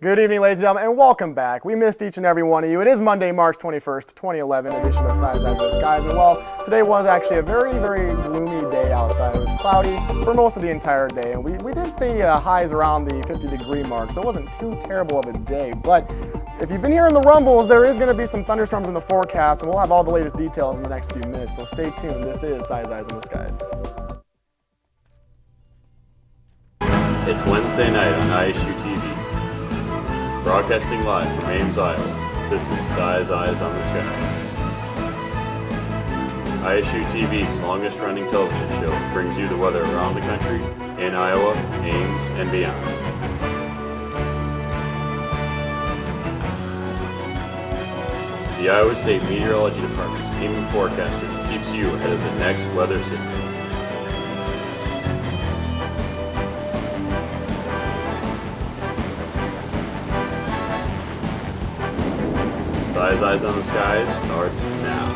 Good evening, ladies and gentlemen, and welcome back. We missed each and every one of you. It is Monday, March 21st, 2011 edition of Size, Eyes, and Skies. And well, today was actually a very, very gloomy day outside. It was cloudy for most of the entire day, and we did see highs around the 50-degree mark, so it wasn't too terrible of a day. But if you've been hearing the rumbles, there is going to be some thunderstorms in the forecast, and we'll have all the latest details in the next few minutes, so stay tuned. This is Size, Eyes, and Skies. It's Wednesday night on ISU TV. Broadcasting live from Ames, Iowa, this is Size, Eyes on the Skies. ISU TV's longest-running television show brings you the weather around the country, in Iowa, Ames, and beyond. The Iowa State Meteorology Department's team of forecasters keeps you ahead of the next weather system. Size, Eyes on the Skies starts now.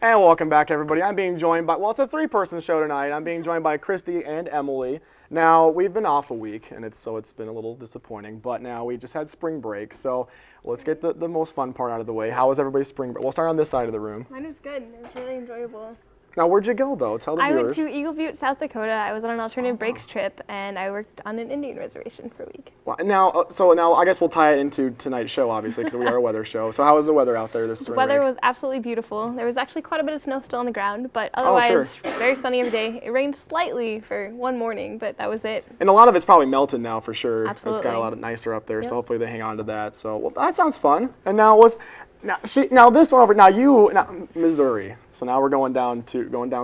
And welcome back, everybody. I'm being joined by, well, it's a three-person show tonight. I'm being joined by Kristy and Emily. Now, we've been off a week, and it's been a little disappointing, but now we just had spring break, so let's get the most fun part out of the way. How was everybody's spring break? We'll start on this side of the room. Mine was good. It was really enjoyable. Now, where'd you go, though? Tell the viewers. I went to Eagle Butte, South Dakota. I was on an alternative breaks trip, and I worked on an Indian reservation for a week. Well, now, now I guess we'll tie it into tonight's show, obviously, because we are a weather show. So how was the weather out there this spring break? The weather was absolutely beautiful. There was actually quite a bit of snow still on the ground, but otherwise, very sunny every day. It rained slightly for one morning, but that was it. And a lot of it's probably melted now, for sure. Absolutely. It's got a lot nicer up there, so hopefully they hang on to that. So, well, that sounds fun. And now this one over. Now Missouri. So now we're going down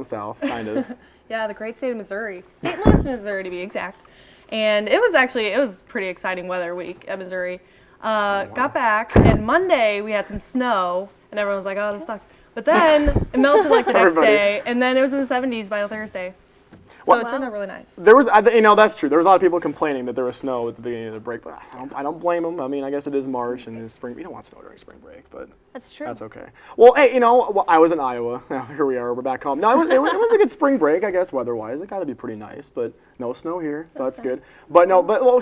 south, kind of. Yeah, the great state of Missouri, St. Louis, Missouri, to be exact. And it was pretty exciting weather week at Missouri. Got back, and Monday we had some snow, and everyone was like, "Oh, this sucks." But then it melted like the next day, and then it was in the 70s by Thursday. So it turned out really nice. There was, that's true. There was a lot of people complaining that there was snow at the beginning of the break, but I don't blame them. I mean, I guess it is March and it's spring. You don't want snow during spring break, but that's true. That's okay. Well, hey, I was in Iowa. Now here we are. We're back home. No, it was a good spring break, I guess, weather-wise. It got to be pretty nice, but no snow here, so that's good. But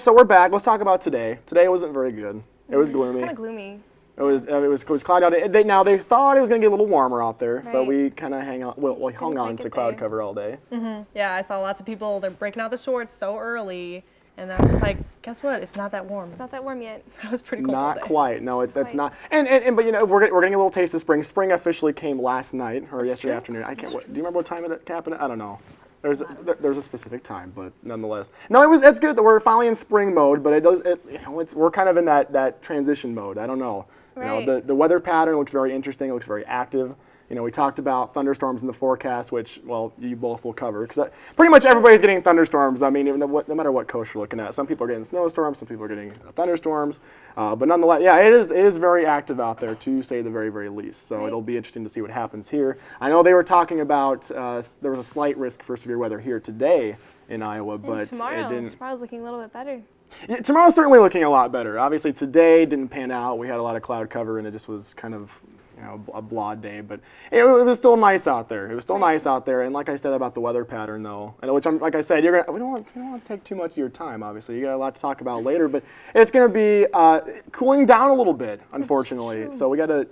so we're back. Let's talk about today. Today wasn't very good. It was gloomy. Kind of gloomy. It was cloudy out. They thought it was going to get a little warmer out there, but we kind of hung on to cloud cover all day. Mm-hmm. Yeah, I saw lots of people. They're breaking out the shorts so early, and I was just like, guess what? It's not that warm. It's not that warm yet. It was pretty cold. Not quite. No, it's not. And but we're getting a little taste of spring. Spring officially came last night or yesterday afternoon. Do you remember what time it happened? I don't know. There's a specific time, but nonetheless. No, it's good that we're finally in spring mode, but we're kind of in that transition mode. I don't know. Right. The weather pattern looks very interesting. It looks very active. We talked about thunderstorms in the forecast, which, well, you both will cover. Because pretty much everybody's getting thunderstorms. I mean, no matter what coast you're looking at. Some people are getting snowstorms. Some people are getting thunderstorms. But nonetheless, yeah, it is very active out there, to say the very, very least. So it'll be interesting to see what happens here. I know they were talking about there was a slight risk for severe weather here today in Iowa, but tomorrow's looking a little bit better. Yeah, tomorrow's certainly looking a lot better. Obviously, today didn't pan out. We had a lot of cloud cover, and it just was kind of a blah day. But it was still nice out there. It was still nice out there. And like I said about the weather pattern, though, like I said, we don't want to take too much of your time. Obviously, you got a lot to talk about later. But it's going to be cooling down a little bit, unfortunately. So we got to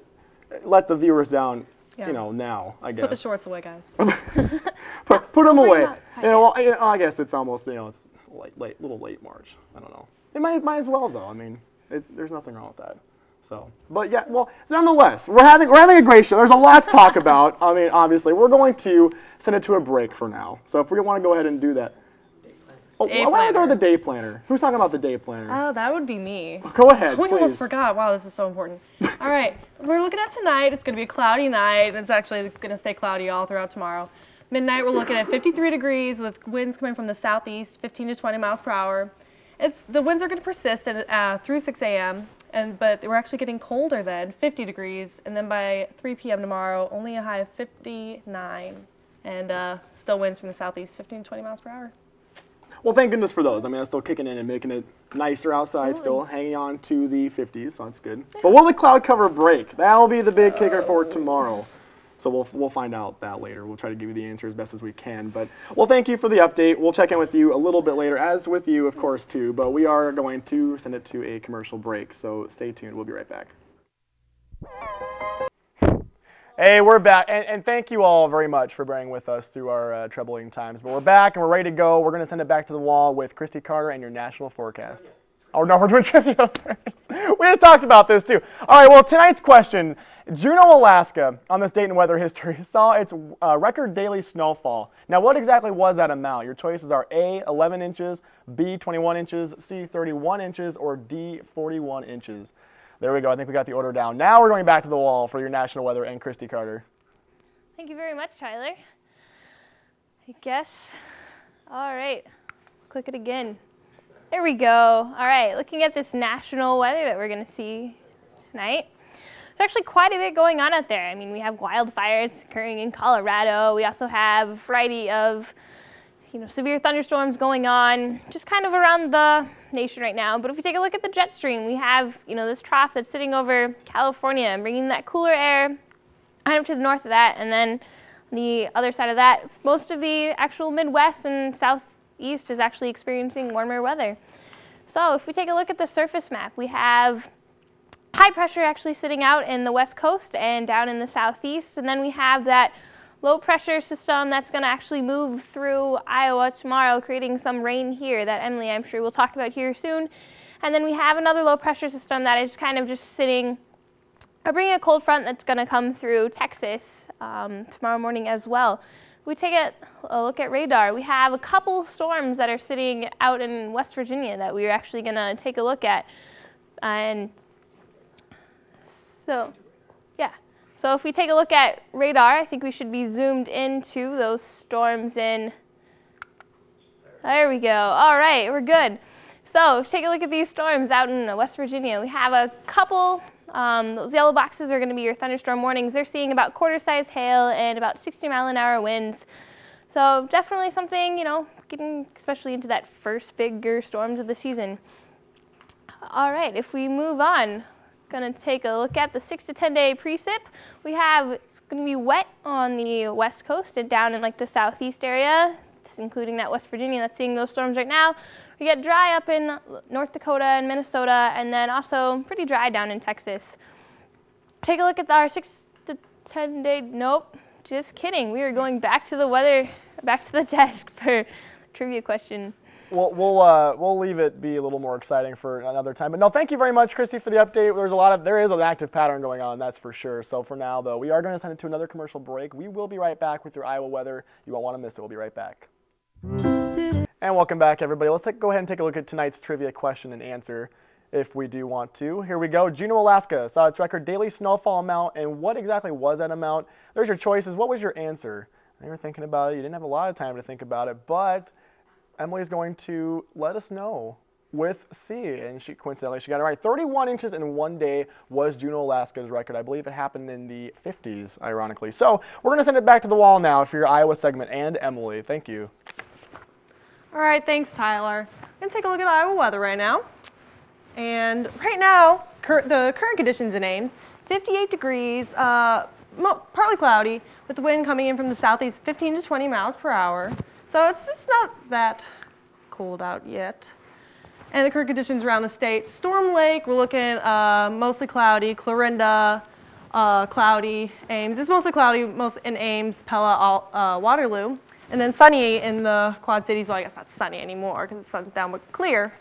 let the viewers down. Yeah. Now, I guess. Put the shorts away, guys. put them away. I guess it's almost, it's little late March. I don't know. It might as well, though. I mean, there's nothing wrong with that. So, but yeah, well, nonetheless, we're having a great show. There's a lot to talk about. I mean, obviously, we're going to send it to a break for now. So if we want to go ahead and do that. Oh, why don't we go to the day planner? Who's talking about the day planner? Oh, that would be me. Go ahead, We please. almost forgot. Wow, this is so important. All right, we're looking at tonight. It's going to be a cloudy night, and it's actually going to stay cloudy all throughout tomorrow. Midnight, we're looking at 53 degrees with winds coming from the southeast, 15 to 20 miles per hour. The winds are going to persist through 6 a.m., but we're actually getting colder then, 50 degrees, and then by 3 p.m. tomorrow, only a high of 59, and still winds from the southeast, 15 to 20 miles per hour. Well, thank goodness for those. I mean, that's still kicking in and making it nicer outside, still hanging on to the 50s, so that's good. But will the cloud cover break? That'll be the big kicker for tomorrow. So we'll find out that later. We'll try to give you the answer as best as we can. But well, thank you for the update. We'll check in with you a little bit later, as with you, of course, too. But we are going to send it to a commercial break. So stay tuned. We'll be right back. Hey, we're back, and thank you all very much for bearing with us through our troubling times. But we're back, and we're ready to go. We're going to send it back to the wall with Kristy Carter and your national forecast. Oh, no, we're doing trivia first. We just talked about this, too. All right, well, tonight's question. Juneau, Alaska, on this date in weather history, saw its record daily snowfall. Now, what exactly was that amount? Your choices are A, 11 inches, B, 21 inches, C, 31 inches, or D, 41 inches. There we go. I think we got the order down. Now we're going back to the wall for your national weather and Kristy Carter. Thank you very much, Tyler. I guess. All right. Click it again. There we go. All right. Looking at this national weather that we're going to see tonight. There's actually quite a bit going on out there. I mean, we have wildfires occurring in Colorado. We also have a variety of severe thunderstorms going on just kind of around the nation right now. But if we take a look at the jet stream, we have this trough that's sitting over California and bringing that cooler air kind of to the north of that. And then the other side of that, most of the actual Midwest and Southeast is actually experiencing warmer weather. So if we take a look at the surface map, we have high pressure actually sitting out in the west coast and down in the southeast. And then we have that low pressure system that's going to actually move through Iowa tomorrow, creating some rain here that Emily, I'm sure, will talk about here soon. And then we have another low pressure system that is kind of just sitting, bringing a cold front that's going to come through Texas tomorrow morning as well. We take a look at radar. We have a couple storms that are sitting out in West Virginia that we're actually going to take a look at. And so, yeah. So if we take a look at radar, I think we should be zoomed into those storms in. There we go. All right, we're good. So if we take a look at these storms out in West Virginia, we have a couple. Those yellow boxes are going to be your thunderstorm warnings. They're seeing about quarter-size hail and about 60-mile-an-hour winds. So definitely something, getting especially into that first bigger storms of the season. All right, if we move on. Going to take a look at the 6 to 10 day precip. It's going to be wet on the west coast and down in like the southeast area, including that West Virginia that's seeing those storms right now. We get dry up in North Dakota and Minnesota, and then also pretty dry down in Texas. Take a look at our 6 to 10 day, nope, just kidding. We are going back to the weather, back to the desk for a trivia question. We'll leave it be a little more exciting for another time. But no, thank you very much, Kristy, for the update. There is an active pattern going on, that's for sure. So for now, though, we are going to send it to another commercial break. We will be right back with your Iowa weather. You won't want to miss it. We'll be right back. And welcome back, everybody. Let's go ahead and take a look at tonight's trivia question and answer, if we do want to. Here we go. Juneau, Alaska saw its record daily snowfall amount, and what exactly was that amount? There's your choices. What was your answer? You were thinking about it. You didn't have a lot of time to think about it, but Emily's going to let us know with C, and coincidentally she got it right. 31 inches in one day was Juneau, Alaska's record. I believe it happened in the 50s, ironically. So we're going to send it back to the wall now for your Iowa segment and Emily. Thank you. All right, thanks, Tyler. I'm going to take a look at Iowa weather right now. And right now, the current conditions in Ames, 58 degrees, partly cloudy, with the wind coming in from the southeast, 15 to 20 miles per hour. So it's not that cold out yet. And the current conditions around the state, Storm Lake, we're looking mostly cloudy, Clarinda, cloudy, Ames. It's mostly cloudy in Ames, Pella, Waterloo. And then sunny in the Quad Cities. Well, I guess not sunny anymore because the sun's down, but clear.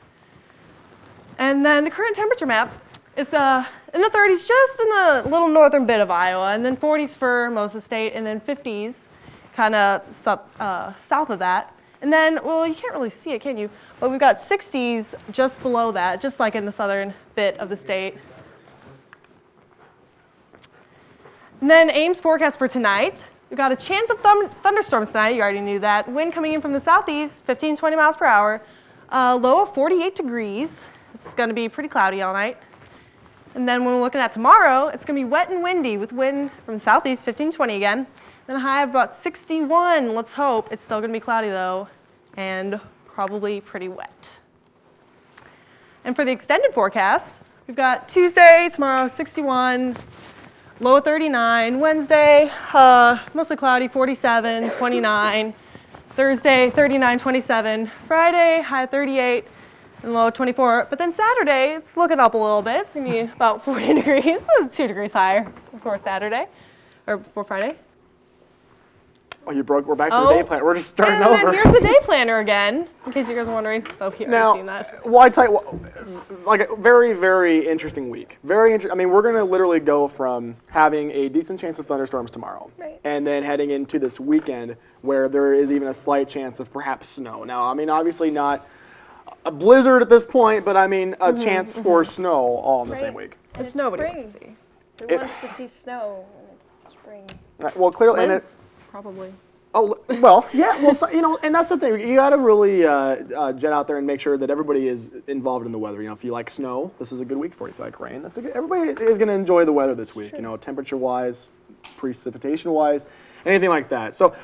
And then the current temperature map is in the 30s, just in the little northern bit of Iowa, and then 40s for most of the state, and then 50s kind of south of that. And then, well, you can't really see it, can you? But we've got 60s just below that, just like in the southern bit of the state. And then Ames forecast for tonight. We've got a chance of thunderstorms tonight. You already knew that. Wind coming in from the southeast, 15 to 20 miles per hour. Low of 48 degrees. It's going to be pretty cloudy all night. And then when we're looking at tomorrow, it's going to be wet and windy with wind from the southeast, 15 to 20 again. Then a high of about 61, let's hope. It's still going to be cloudy, though, and probably pretty wet. And for the extended forecast, we've got Tuesday, tomorrow, 61. Low of 39. Wednesday, mostly cloudy, 47, 29. Thursday, 39, 27. Friday, high of 38 and low of 24. But then Saturday, it's looking up a little bit. It's going to be about 40 degrees. 2 degrees higher before Saturday, or before Friday. Oh, you broke. We're back to the day planner. We're just starting and over. And then here's the day planner again, in case you guys are wondering. Oh, here, I've seen that. Well, I tell you what, like a very, very interesting week. Very interesting. I mean, we're going to literally go from having a decent chance of thunderstorms tomorrow, and then heading into this weekend where there is even a slight chance of perhaps snow. Now, I mean, obviously not a blizzard at this point, but I mean a chance for snow all in the same week. Which nobody wants to see. Who wants to see snow when it's spring? Well, clearly, and it, probably. Oh, well, yeah, well, so, you know, and that's the thing. You got to really jet out there and make sure that everybody is involved in the weather. You know, if you like snow, this is a good week for you. If you like rain, everybody is going to enjoy the weather this week. You know, temperature-wise, precipitation-wise, anything like that. So,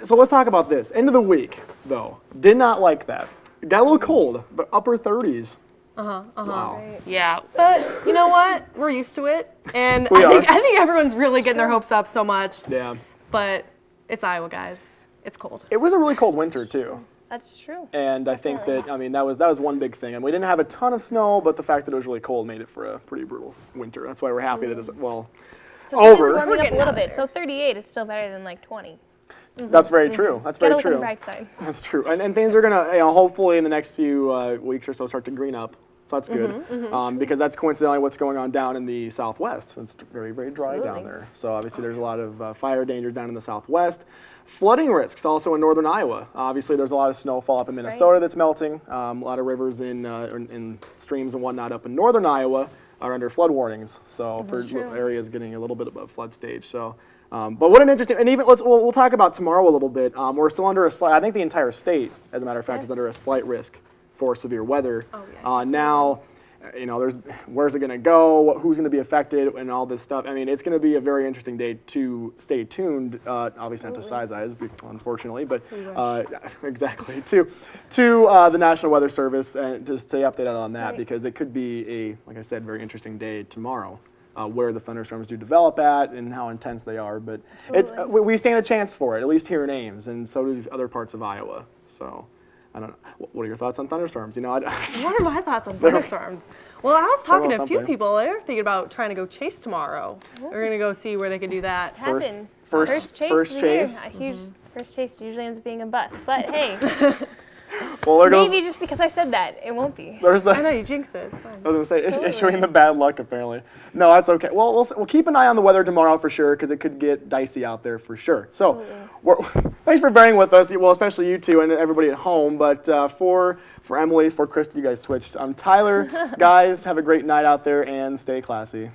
so let's talk about this. End of the week, though, did not like that. It got a little cold, but upper 30s. Wow. Right. Yeah, but you know what? We're used to it, and I think everyone's really getting their hopes up so much. Yeah. But it's Iowa, guys. It's cold. It was a really cold winter too. That's true. And I think that, I mean, that was one big thing. And we didn't have a ton of snow, but the fact that it was really cold made it for a pretty brutal winter. That's why we're happy that it's, well, so over. It's warming up a little bit. So 38 is still better than like 20. That's very true. That's very Gotta true. look on the bright side. That's true. And things are gonna, you know, hopefully in the next few weeks or so start to green up. So that's good, because that's coincidentally what's going on down in the southwest. It's very, very dry down there. So obviously there's a lot of fire dangers down in the southwest. Flooding risks also in northern Iowa. Obviously there's a lot of snowfall up in Minnesota that's melting. A lot of rivers in streams and whatnot up in northern Iowa are under flood warnings. So for areas getting a little bit above flood stage. So, but what an interesting, and even we'll talk about tomorrow a little bit. We're still under a slight, I think the entire state, as a matter of fact, is under a slight risk for severe weather. Now, you know, where's it going to go? Who's going to be affected, and all this stuff. I mean, it's going to be a very interesting day to stay tuned. Obviously, not to Size Eyes, unfortunately, but exactly to the National Weather Service and to stay updated on that because it could be a, like I said, very interesting day tomorrow. Where the thunderstorms do develop at and how intense they are, but we stand a chance for it, at least here in Ames, and so do other parts of Iowa. So. I don't know. What are your thoughts on thunderstorms? You know, what are my thoughts on thunderstorms? Well, I was talking to a few people. They were thinking about trying to go chase tomorrow. They're going to go see where they can do that. First chase. First chase usually ends up being a bus, but hey. Well, there goes. Maybe just because I said that, it won't be. I know, you jinxed it. It's fine. I was going to say, issuing the bad luck, apparently. No, that's okay. Well, we'll keep an eye on the weather tomorrow for sure, because it could get dicey out there for sure. So, thanks for bearing with us, well, especially you two and everybody at home. But for Emily, for Kristy, you guys switched. I'm Tyler. Guys, have a great night out there and stay classy.